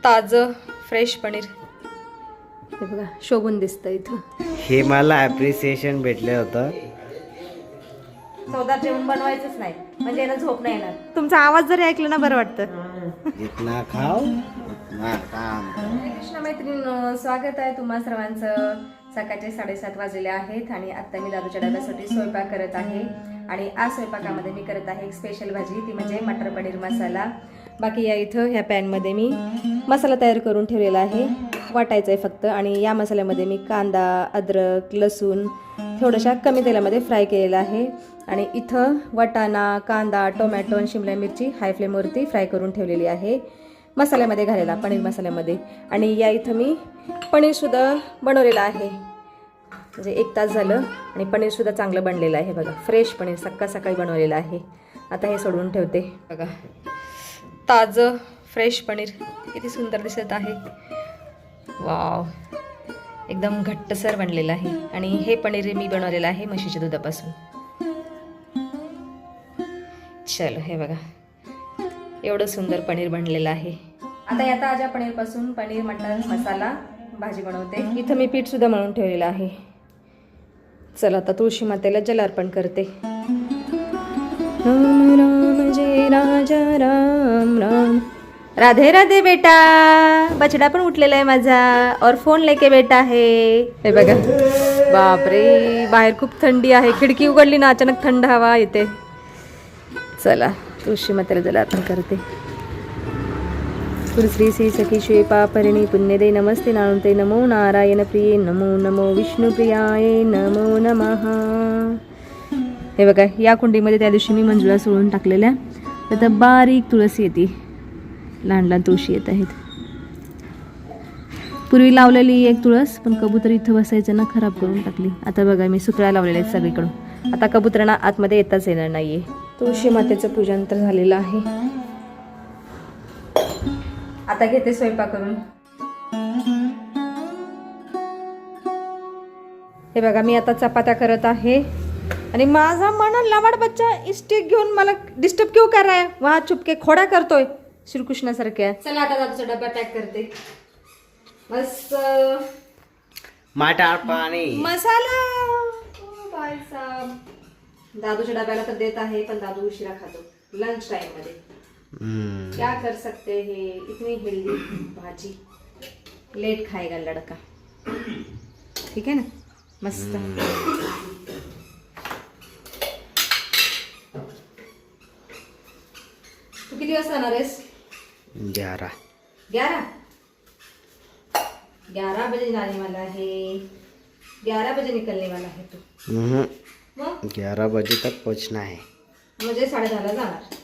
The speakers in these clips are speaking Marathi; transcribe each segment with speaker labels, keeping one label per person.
Speaker 1: ताजं फ्रेश पनीर हे बघा शोभून दिसतं इथं.
Speaker 2: हे मला ॲप्रिसिएशन भेटलं होतं.
Speaker 1: चवदार जेवण बनवायचंच नाही म्हणजे याला झोप नाही येणार. तुमचा आवाज जरी ऐकलं ना बरं वाटतं.
Speaker 2: जितना खाओ उतना काम.
Speaker 1: कृष्ण मैत्रीण, स्वागत आहे तुम्हा सर्वांचं. सकाळचे 7:30 वाजलेले आहेत आणि आता मी दादूच्या डब्यासाठी स्वयंपाक करत आहे. आणि आज स्वयंपाकामध्ये मी करत आहे एक स्पेशल भाजी, ती म्हणजे मटर पनीर मसाला. बाकी या इथं ह्या पॅनमध्ये मी मसाला तयार करून ठेवलेला आहे, वाटायचं आहे फक्त. आणि या मसाल्यामध्ये मी कांदा, अद्रक, लसूण थोड्याशा कमी तेलामध्ये फ्राय केलेला आहे. आणि इथं वाटाणा, कांदा, टोमॅटो आणि शिमला मिरची हाय फ्लेमवरती फ्राय करून ठेवलेली आहे मसाल्यामध्ये घालायला, पनीर मसाल्यामध्ये. आणि या इथं मी पनीरसुद्धा बनवलेलं आहे, म्हणजे 1 तास झालं आणि पनीरसुद्धा चांगलं बनलेलं आहे. बघा फ्रेश पनीर सकाळी बनवलेलं आहे. आता हे सोडून ठेवते. बघा ताजं फ्रेश पनीर किती सुंदर दिसत आहे. वाव, एकदम घट्टसर बनलेलं आहे. आणि हे पनीर मी बनवलेलं आहे म्हशीच्या दुधापासून. चलो हे बघा एवढं सुंदर पनीर बनलेलं आहे. आता या ताज्या पनीरपासून पनीर मटर मसाला भाजी बनवते. इथं मी पीठ सुद्धा मळून ठेवलेलं आहे. चला आता तुळशी मातेला जल अर्पण करते. राम राम जय राजा राम राम. राधे राधे बेटा, बछड़ा पण उठलेला आहे माझा और फोन लेके बेटा है. हे बघा बापरे, बाहेर खूप थंडी आहे. खिडकी उघडली ना अचानक थंड हवा येते. चला तुळशी मातेला जल अर्पण करते. श्री श्री सखी श्वे पापरिणी पुण्यदे नमस्ते नानुते नमो नारायण प्रिये नमो नमो विष्णू प्रियाय नमो नमः. हे बघा या कुंडीमध्ये त्या दिवशी मी मंजुळा सोडून टाकलेल्या, आता बारीक तुळस येते, लहान लहान तुळशी येत आहेत. पूर्वी लावलेली एक तुळस पण कबूतर इथं बसायचं ना, खराब करून टाकली. आता बघा मी सुकळ्या लावलेल्या आहेत सगळीकडून, आता कबुतरांना आतमध्ये येताच येणार नाहीये. तुळशी मातेचं पूजन तर झालेलं आहे. आता घेते स्वयंपाक करून. हे बघा मी आता चपात्या करत आहे आणि माझा मन लवाड बच्चा स्टिक घेऊन मला डिस्टर्ब क्यों कर रहा है, वहां चुपके खोडा करतोय श्रीकृष्णासारख्या. चला आता दादूचा डब्बा पॅक करते. मस्त
Speaker 2: मटार पाणी
Speaker 1: मसाला. ओ भाई साहब, दादूच्या डब्याला तर देत आहे पण दादू उशिरा खातो लंच टाइम मध्ये. क्या कर सकते हैं, इतनी हेल्दी भाजी, लेट खाएगा लड़का. ठीक है ना, मस्त. तू किती वाजता येणार आहेस? 11 बजे जाने वाला है. 11 बजे निकलने वाला है तू.
Speaker 2: 11 बजे तक पहुंचना है.
Speaker 1: मुझे 10:30 जाणार.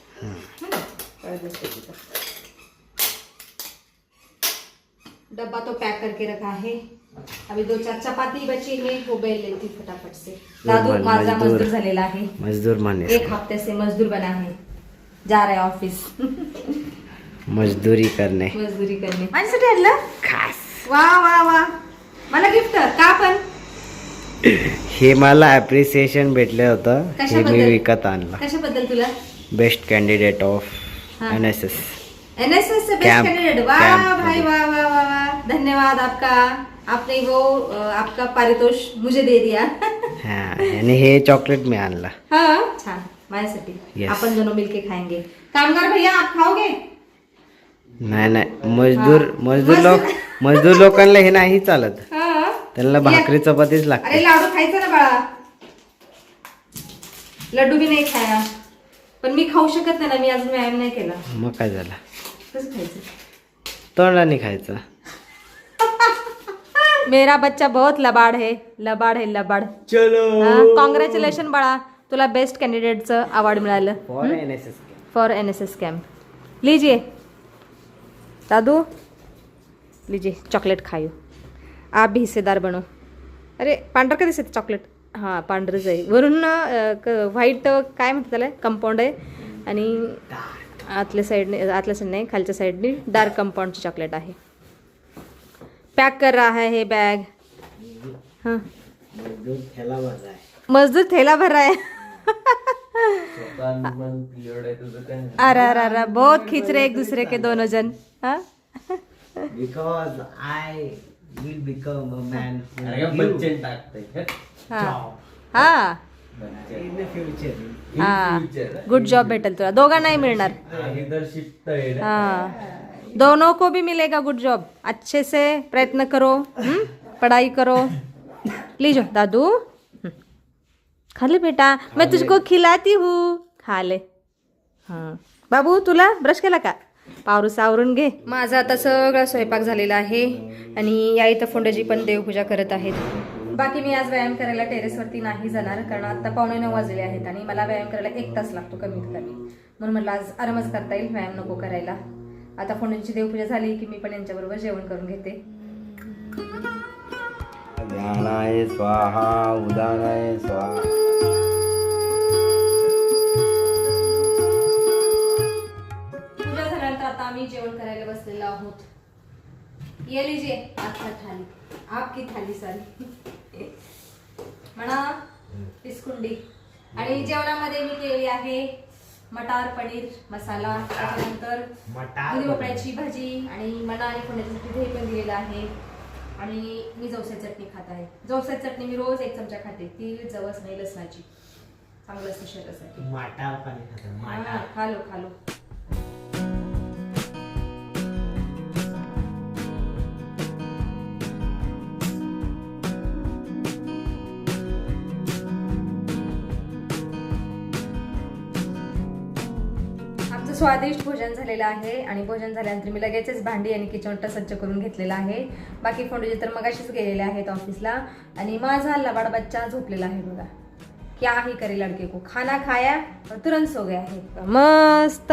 Speaker 1: डब्बा तो पैक करके रखा है. अभी 2-4 चपाती बची है, वो बेल लेती फटाफट से. दादू माझा मजदूर झालेला आहे.
Speaker 2: मजदूर माने
Speaker 1: 1 हफ्ते से मजदूर बना है, जा रहा है ऑफिस.
Speaker 2: मजदूरी करणे.
Speaker 1: माझ्यासाठी आणलं
Speaker 2: खास.
Speaker 1: वा वा वा, मला गिफ्ट का पण.
Speaker 2: हे मला ॲप्रिसिएशन भेटलं होतं, हे मी
Speaker 1: कशाबद्दल?
Speaker 2: विकत आणलं.
Speaker 1: कशाबद्दल तुला?
Speaker 2: Best candidate of NSS.
Speaker 1: NSS say best
Speaker 2: Camp-
Speaker 1: candidate. वाह
Speaker 2: camp
Speaker 1: भाई, वाह वाह वाह वाह, धन्यवाद आपका. आपने वो आपका पारितोष मुझे दे दिया.
Speaker 2: हा, आणि हे चॉकलेट मी आणलं.
Speaker 1: हाँ छान, माझ्यासाठी.
Speaker 2: Yes.
Speaker 1: आपण दोनों मिलके खाएंगे. कामगार भैया आप खाओगे?
Speaker 2: नाही मजदूर लोकांना हे नाही चालत,
Speaker 1: हाँ.
Speaker 2: त्यांना भाकरी चपातीच
Speaker 1: अरे
Speaker 2: लागते.
Speaker 1: लाडू खायचा ना बाळा. लड्डू भी नाही खाया, पण मी खाऊ शकत नाही ना, मी अजून व्यायाम नाही केला.
Speaker 2: मग काय झालं,
Speaker 1: कसं खायचं?
Speaker 2: तोंडाने खायचं.
Speaker 1: मेरा बच्चा बहुत लबाड है.
Speaker 2: चलो
Speaker 1: कॉंग्रॅच्युलेशन बाळा, तुला बेस्ट कॅन्डिडेटचं अवॉर्ड मिळालं फॉर NSS कॅम्प. लीजिए दादू, लीजिए चॉकलेट खायो, आप भी हिस्सेदार बनो. अरे पांढरं का दिसत चॉकलेट? हां पांढरंच आहे. वरून व्हाईट काय म्हणतात त्याला, कंपाऊंड आहे. आणि आतल्या साईडने खालच्या साईडने डार्क कंपाऊंडची चॉकलेट आहे. पॅक कर रहा है हे बॅग. हां मजदूर थैला भर रहा है. अरे बहुत खींच रहे एक दूसरे के दोनों जन. हाँ
Speaker 2: Because I will become a man
Speaker 3: अरे बच्चन टाकतंय
Speaker 1: हा हा
Speaker 2: in the future.
Speaker 1: हा गुड जॉब भेटेल तुला दोघांनाही मिळणार
Speaker 3: लीडरशिप तर
Speaker 1: हाँ दोनों को भी मिलेगा गुड जॉब अच्छे से प्रयत्न करो पढ़ाई करो लीजो दादू खा ले बेटा मैं तुझको खिलाती हूँ खा ले हाँ बाबू तुला ब्रश केला का पावरू सावरून घे माझा आता सगळा स्वयंपाक झालेला आहे आणि या इथं फोंडजी पण देवपूजा करत आहेत बाकी मी आज व्यायाम करायला टेरेसवरती नाही जाणार कारण आता 8:45 वाजले आहेत आणि मला व्यायाम करायला 1 तास लागतो कमीत कमी म्हणून म्हटलं आज आरामच करता येईल व्यायाम नको करायला आता फोंडजीची देवपूजा झाली की मी पण यांच्याबरोबर जेवण करून घेते
Speaker 2: ध्यानाय स्वाहा उदानाय स्वाहा.
Speaker 1: पूजा झाल्यानंतर आता आम्ही जेवण करायला बसलेलो आहोत ये लीजिए आपका थाली आपकी थाली सारी म्हणा पिसकुंडी आणि जेवणामध्ये मी केलेली आहे मटार पनीर मसाला त्याच्यानंतर दुधी भोपळ्याची भाजी आणि मना आणि फोडण्याचं दही पण दिलेलं आहे आणि मी जवसाची चटणी खात आहे जवसाची चटणी मी रोज 1 चमचा खाते ती जवस नाही लसणाची चांगलं असतं शरीरासाठी
Speaker 2: माटार पाणी खातात
Speaker 1: हा, खालो खालो स्वादिष्ट भोजन झालेलं आहे आणि भोजन झाल्यानंतर मी लगेचच भांडी आणि किचन स्वच्छ करून घेतलेला आहे बाकी फोंडजी तर मगाशीच गेलेले आहेत ऑफिसला आणि माझा लबाड बच्चा झोपलेला आहे बघा क्या ही करे लडके को खाना खाया और तुरंत सो गया है मस्त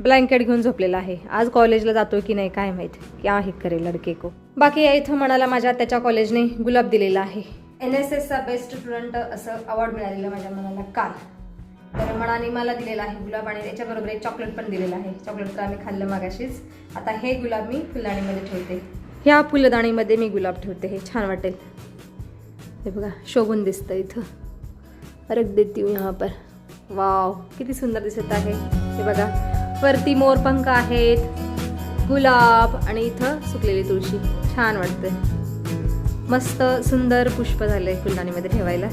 Speaker 1: ब्लँकेट घेऊन झोपलेला आहे आज कॉलेजला जातोय की नाही काय माहित क्या ही करे लडके को बाकी या इथं म्हणाला माझ्या त्याच्या कॉलेजने गुलाब दिलेला आहे NSS चा बेस्ट स्टुडंट असं अवॉर्ड मिळालेलं माझ्या मुलाला काल तर मनाने मला दिलेला आहे गुलाब आणि त्याच्याबरोबर एक चॉकलेट पण दिलेलं आहे चॉकलेट तर आम्ही खाल्लं मागाशीच आता हे गुलाब मी फुलदाणीमध्ये ठेवते ह्या फुलदाणीमध्ये मी गुलाब ठेवते हे छान वाटेल हे बघा शोभून दिसतं इथं रख देती हूँ यहाँ पर वाव किती सुंदर दिसत आहे हे बघा वरती मोरपंख आहेत गुलाब आणि इथं सुकलेली तुळशी छान वाटतं मस्त सुंदर पुष्प झालंय फुलदाणीमध्ये ठेवायला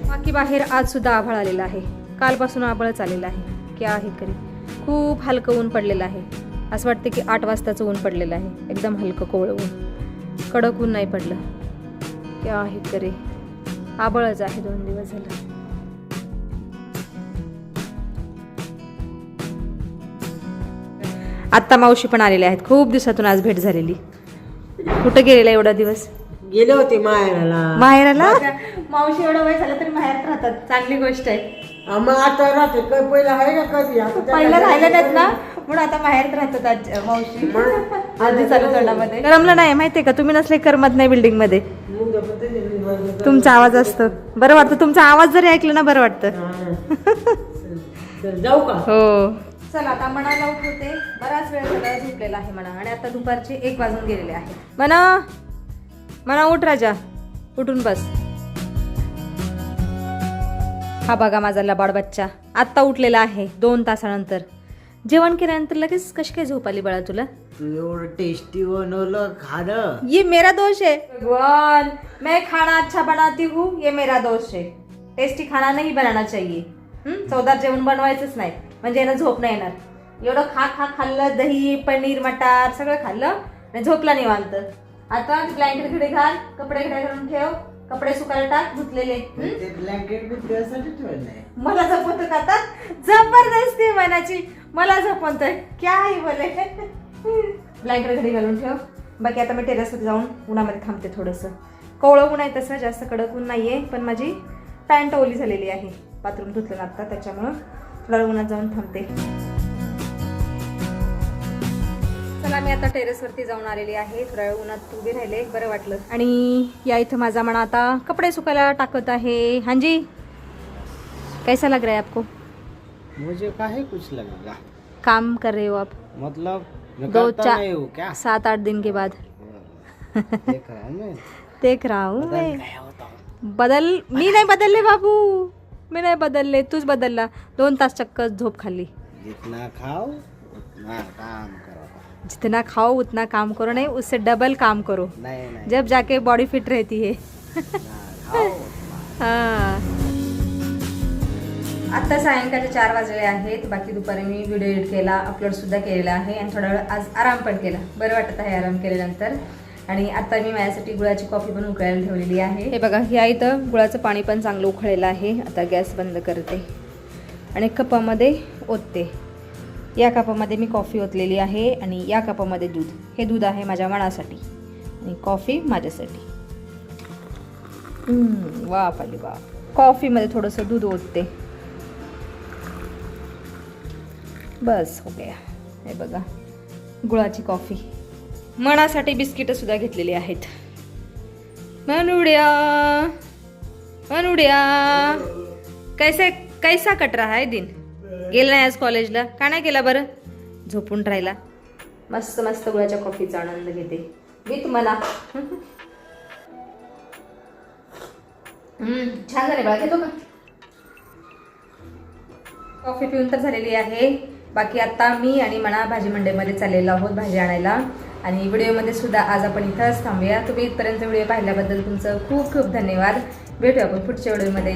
Speaker 1: बाकी बाहेर आज सुद्धा आभाळ आलेला आहे कालपासून आभाळच आलेलं आहे क्या आहे करी खूप हलकं ऊन पडलेलं आहे असं वाटतं की 8 वाजताचं ऊन पडलेलं आहे एकदम हलकं कोवळं ऊन कडक ऊन नाही पडलं क्या आहे करी आभाळच आहे 2 दिवस झालं आत्ता मावशी पण आलेल्या आहेत खूप दिवसातून आज भेट झालेली कुठं गेलेला एवढा दिवस
Speaker 4: गेले होते माहेराला
Speaker 1: माहेराला मावशी एवढं वय झालं तरी माहेरात राहतात चांगली गोष्ट आहे
Speaker 4: मग आता राहते पहिलं आहे का कधी आता
Speaker 1: पहिलं राहिलं नाहीत ना म्हणून आता बाहेर राहतात मावशी आधी चालू तोंडामध्ये करमलं नाही माहितीये का तुम्ही नसले करमत नाही बिल्डिंग मध्ये तुमचा आवाज असतो बरं वाटतं तुमचा आवाज जरी ऐकलं ना बरं वाटतं
Speaker 4: जाऊ का
Speaker 1: हो चला आता मनाला उठवते बराच वेळ झाला झोपलेला आहे म्हणा आणि आता दुपारचे 1 वाजून गेलेले आहे म्हणा उठ राजा उठून बस हा बघा माझा लबाड बच्चा आत्ता उठलेला आहे 2 तासानंतर जेवण केल्यानंतर लगेच कशी काय झोप आली बाळा तुला
Speaker 2: तू एवढं टेस्टी बनवलं खाणं
Speaker 1: ये मेरा दोष है भगवान मैं खाना अच्छा बनाती हूँ ये मेरा दोष है टेस्टी खाना नहीं बनाना चाहिए चवदार जेवण बनवायचंच नाही म्हणजे याला झोप नाही येणार एवढं खाल्लं दही पनीर मटार सगळं खाल्लं आणि झोपला निवांत आता ब्लँकेट घडी घाल कपडे घड्या घालून ठेव कपडे सुकायला टाक धुतलेले
Speaker 2: ते ब्लँकेट मी तुझ्यासाठी ठेवलंय
Speaker 1: मला झोपवतो का आता जबरदस्ती मनाची मला झोपवतोय क्या आहे बोले ब्लँकेट घडी घालून ठेव बाकी आता मी टेरेसवर जाऊन उन्हामध्ये थांबते थोडंसं कोवळं ऊन आहे तसं जास्त कडक ऊन नाहीये पण माझी पॅन्ट ओली झालेली आहे बाथरूम धुतलं ना आता त्याच्यामुळं थोडा उन्हात जाऊन थांबते चला मी आता टेरेसवरती जाऊन आलेली आहे थोड्या वेळ उन्हात उभी राहिले बरं वाटलं आणि या इथं माझा मना आता कपडे सुकायला टाकत आहे हांजी कैसा लग रहा है आपको
Speaker 2: मुझे काहे कुछ लगेगा
Speaker 1: काम कर रहे हो आप
Speaker 2: मतलब मैं
Speaker 1: 2
Speaker 2: करता नहीं हूँ क्या
Speaker 1: 7-8 दिन के बाद
Speaker 2: देख रहा हूँ मैं
Speaker 1: देख रहा हूँ
Speaker 2: बदल
Speaker 1: मैं
Speaker 2: गया होता हूँ.
Speaker 1: मी नाही बदलले बाबू मी नाही बदलले तूच बदलला 2 तास चक्क झोप खाल्ली
Speaker 2: जितना खाओ उतना काम करो
Speaker 1: जितना खाओ उतना काम करो, नहीं उससे डबल काम करो,
Speaker 2: नाही नाही
Speaker 1: जब जाके बॉडी फिट रहती है.
Speaker 2: खाओ.
Speaker 1: हां. आता सायंकाळचे 4 वाजले आहेत. बाकी दुपारी मी व्हिडिओ एडिट केला, अपलोड सुद्धा केलेला आहे आणि थोडा वेळ आज आराम पण केला. बरं वाटत आहे आराम केल्यानंतर. आणि आता मी माझ्यासाठी गुळाची कॉफी पण उकळायला ठेवलेली आहे. हे बघा, ह्या इथं गुळाचं पाणी पण चांगलं उकळलेलं आहे. आता गॅस बंद करते आणि कपामध्ये ओतते. या कपामध्ये मी कॉफी ओतलेली आहे आणि या कपामध्ये दूध. हे दूध आहे माझ्या मनासाठी आणि कॉफी माझ्यासाठी. वाफ आली वाफ. कॉफीमध्ये थोडंसं दूध ओतते. बस हो गया. हे बघा, गुळाची कॉफी. मनासाठी बिस्किट सुद्धा घेतलेली आहेत. मनुड्या मनुड्या, कैसा कट रहा है दिन? गेला नाही आज कॉलेजला? का नाही गेला बरं? झोपून राहिला. मस्त मस्त गुळाच्या कॉफीचा आनंद घेते मी तुम्हाला. छान झाले बाळा, घेतो का? कॉफी पिऊन तर झालेली आहे. बाकी आता मी आणि मना भाजी मंडईमध्ये चाललेलो आहोत भाजी आणायला. आणि व्हिडिओमध्ये सुद्धा आज आपण इथंच थांबूया. तुम्ही इथपर्यंत व्हिडिओ पाहिल्याबद्दल तुमचं खूप खूप धन्यवाद. भेटूया आपण पुढच्या व्हिडिओमध्ये.